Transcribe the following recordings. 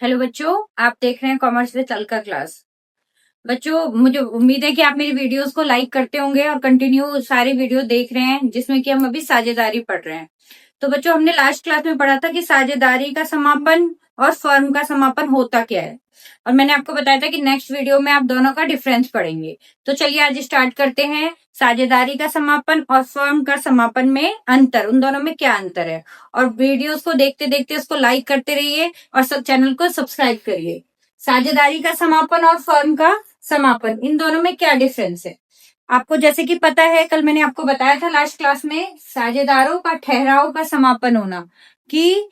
Hello बच्चों, आप देख रहे हैं कॉमर्स विद अलका क्लास। बच्चों, मुझे उम्मीद है कि आप मेरी वीडियोस को लाइक करते होंगे और कंटिन्यू सारी वीडियो देख रहे हैं जिसमें कि हम अभी साझेदारी पढ़ रहे हैं। तो बच्चों, हमने लास्ट क्लास में पढ़ा था कि साझेदारी का समापन और फर्म का समापन होता क्या है, और मैंने आपको बताया था कि नेक्स्ट वीडियो में आप दोनों का डिफरेंस पढ़ेंगे। तो चलिए आज स्टार्ट करते हैं। साझेदारी का समापन और फर्म का समापन में अंतर, उन दोनों में क्या अंतर है। और वीडियोस को देखते देखते उसको लाइक करते रहिए और सब चैनल को सब्सक्राइब करिए। साझेदारी का समापन और फर्म का समापन, इन दोनों में क्या डिफरेंस है आपको जैसे कि पता है। कल मैंने आपको बताया था लास्ट क्लास में, साझेदारों का ठहराव का समापन होना, कि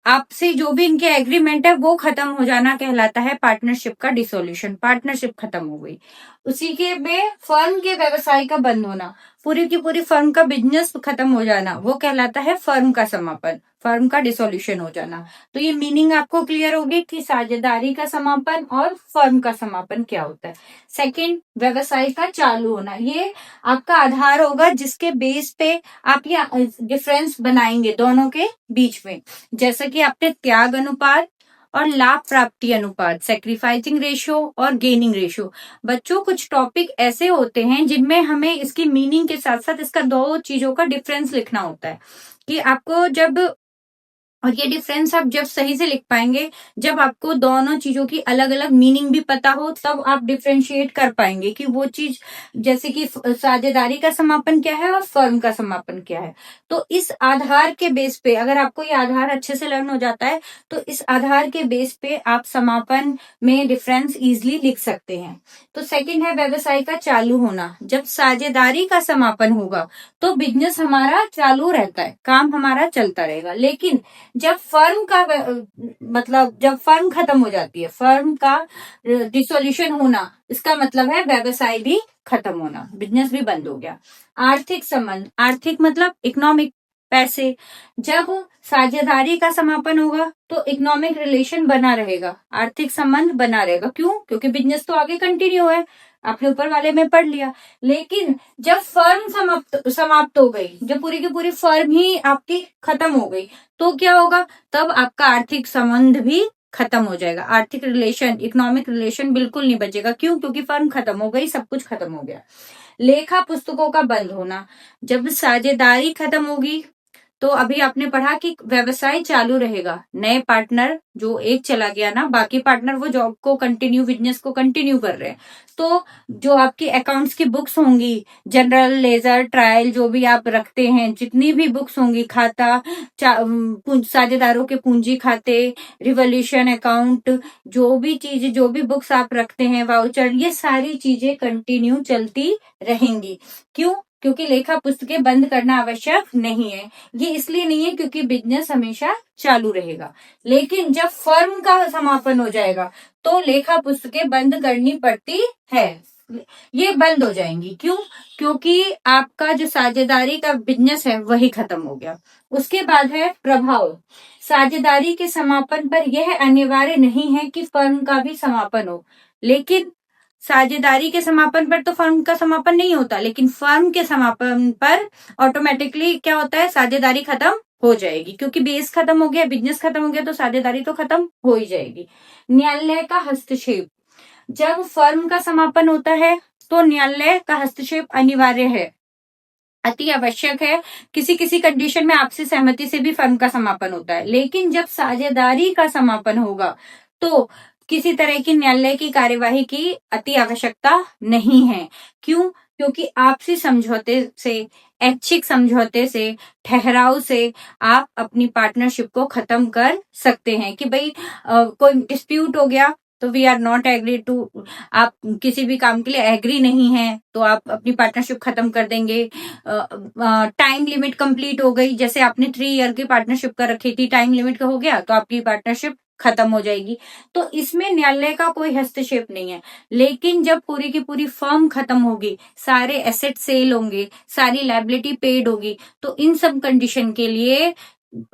आपसे जो भी इनके एग्रीमेंट है वो खत्म हो जाना कहलाता है पार्टनरशिप का डिसोल्यूशन। पार्टनरशिप खत्म हो गई। उसी के में फर्म के व्यवसाय का बंद होना, पूरी की पूरी फर्म का बिजनेस खत्म हो जाना, वो कहलाता है फर्म का समापन, फर्म का डिसोल्यूशन हो जाना। तो ये मीनिंग आपको क्लियर होगी कि साझेदारी का समापन और फर्म का समापन क्या होता है। सेकंड, व्यवसाय का चालू होना, ये आपका आधार होगा जिसके बेस पे आप ये डिफरेंस बनाएंगे दोनों के बीच में। जैसा कि आपने त्याग अनुपात और लाभ प्राप्ति अनुपात, सेक्रीफाइसिंग रेशियो और गेनिंग रेशियो। बच्चों, कुछ टॉपिक ऐसे होते हैं जिनमें हमें इसकी मीनिंग के साथ साथ इसका दो चीजों का डिफरेंस लिखना होता है, कि आपको जब, और ये डिफरेंस आप जब सही से लिख पाएंगे जब आपको दोनों चीजों की अलग अलग मीनिंग भी पता हो, तब आप डिफरेंशिएट कर पाएंगे कि वो चीज, जैसे कि साझेदारी का समापन क्या है और फर्म का समापन क्या है। तो इस आधार के बेस पे, अगर आपको ये आधार अच्छे से लर्न हो जाता है तो इस आधार के बेस पे आप समापन में डिफरेंस इजिली लिख सकते हैं। तो सेकंड है व्यवसाय का चालू होना। जब साझेदारी का समापन होगा तो बिजनेस हमारा चालू रहता है, काम हमारा चलता रहेगा। लेकिन जब फर्म का मतलब जब फर्म खत्म हो जाती है, फर्म का डिसोल्यूशन होना, इसका मतलब है व्यवसाय भी खत्म होना, बिजनेस भी बंद हो गया। आर्थिक संबंध, आर्थिक मतलब इकोनॉमिक, पैसे। जब साझेदारी का समापन होगा तो इकोनॉमिक रिलेशन बना रहेगा, आर्थिक संबंध बना रहेगा। क्यों? क्योंकि बिजनेस तो आगे कंटिन्यू है, आपने ऊपर वाले में पढ़ लिया। लेकिन जब फर्म समाप्त हो गई, जब पूरी की पूरी फर्म ही आपकी खत्म हो गई, तो क्या होगा? तब आपका आर्थिक संबंध भी खत्म हो जाएगा, आर्थिक रिलेशन, इकोनॉमिक रिलेशन बिल्कुल नहीं बचेगा। क्यों? क्योंकि फर्म खत्म हो गई, सब कुछ खत्म हो गया। लेखा पुस्तकों का बंद होना, जब साझेदारी खत्म होगी तो अभी आपने पढ़ा कि व्यवसाय चालू रहेगा। नए पार्टनर जो एक चला गया ना, बाकी पार्टनर वो जॉब को कंटिन्यू, बिजनेस को कंटिन्यू कर रहे हैं। तो जो आपकी अकाउंट्स की बुक्स होंगी, जनरल, लेजर, ट्रायल, जो भी आप रखते हैं, जितनी भी बुक्स होंगी, खाता, साझेदारों के पूंजी खाते, रिवोल्यूशन अकाउंट, जो भी चीज, जो भी बुक्स आप रखते हैं, वाउचर, ये सारी चीजें कंटिन्यू चलती रहेंगी। क्यों? क्योंकि लेखा पुस्तकें बंद करना आवश्यक नहीं है। ये इसलिए नहीं है क्योंकि बिजनेस हमेशा चालू रहेगा। लेकिन जब फर्म का समापन हो जाएगा तो लेखा पुस्तकें बंद करनी पड़ती है, ये बंद हो जाएंगी। क्यों? क्योंकि आपका जो साझेदारी का बिजनेस है वही खत्म हो गया। उसके बाद है प्रभाव। साझेदारी के समापन पर यह अनिवार्य नहीं है कि फर्म का भी समापन हो, लेकिन साझेदारी के समापन पर तो फर्म का समापन नहीं होता, लेकिन फर्म के समापन पर ऑटोमेटिकली क्या होता है? साझेदारी खत्म हो जाएगी, क्योंकि बेस खत्म हो गया, बिजनेस खत्म हो गया, तो साझेदारी तो खत्म हो ही जाएगी। न्यायालय का हस्तक्षेप, जब फर्म का समापन होता है तो न्यायालय का हस्तक्षेप अनिवार्य है, अति आवश्यक है। किसी किसी कंडीशन में आपसी सहमति से भी फर्म का समापन होता है। लेकिन जब साझेदारी का समापन होगा तो किसी तरह की न्यायालय की कार्यवाही की अति आवश्यकता नहीं है। क्यों? क्योंकि आपसी समझौते से, ऐच्छिक समझौते से, ठहराव से आप अपनी पार्टनरशिप को खत्म कर सकते हैं। कि भाई कोई डिस्प्यूट हो गया तो we are not agree to, आप किसी भी काम के लिए एग्री नहीं है तो आप अपनी पार्टनरशिप खत्म कर देंगे। टाइम लिमिट कंप्लीट हो गई, जैसे आपने 3 ईयर की पार्टनरशिप कर रखी थी, टाइम लिमिट का हो गया तो आपकी पार्टनरशिप खत्म हो जाएगी। तो इसमें न्यायालय का कोई हस्तक्षेप नहीं है। लेकिन जब पूरी की पूरी फर्म खत्म होगी, सारे एसेट सेल होंगे, सारी लायबिलिटी पेड होगी, तो इन सब कंडीशन के लिए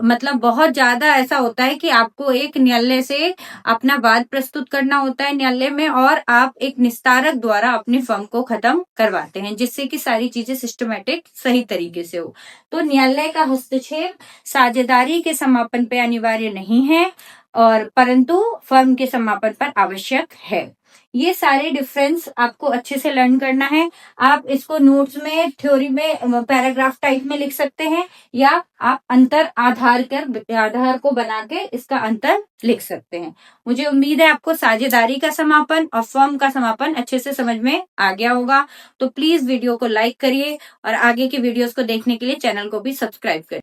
मतलब बहुत ज्यादा ऐसा होता है कि आपको एक न्यायालय से अपना वाद प्रस्तुत करना होता है न्यायालय में, और आप एक निस्तारक द्वारा अपनी फर्म को खत्म करवाते हैं, जिससे कि सारी चीजें सिस्टमेटिक सही तरीके से हो। तो न्यायालय का हस्तक्षेप साझेदारी के समापन पे अनिवार्य नहीं है, और परंतु फर्म के समापन पर आवश्यक है। ये सारे डिफरेंस आपको अच्छे से लर्न करना है। आप इसको नोट्स में, थ्योरी में पैराग्राफ टाइप में लिख सकते हैं, या आप अंतर आधार को बना के इसका अंतर लिख सकते हैं। मुझे उम्मीद है आपको साझेदारी का समापन और फर्म का समापन अच्छे से समझ में आ गया होगा। तो प्लीज वीडियो को लाइक करिए और आगे की वीडियोस को देखने के लिए चैनल को भी सब्सक्राइब करिए।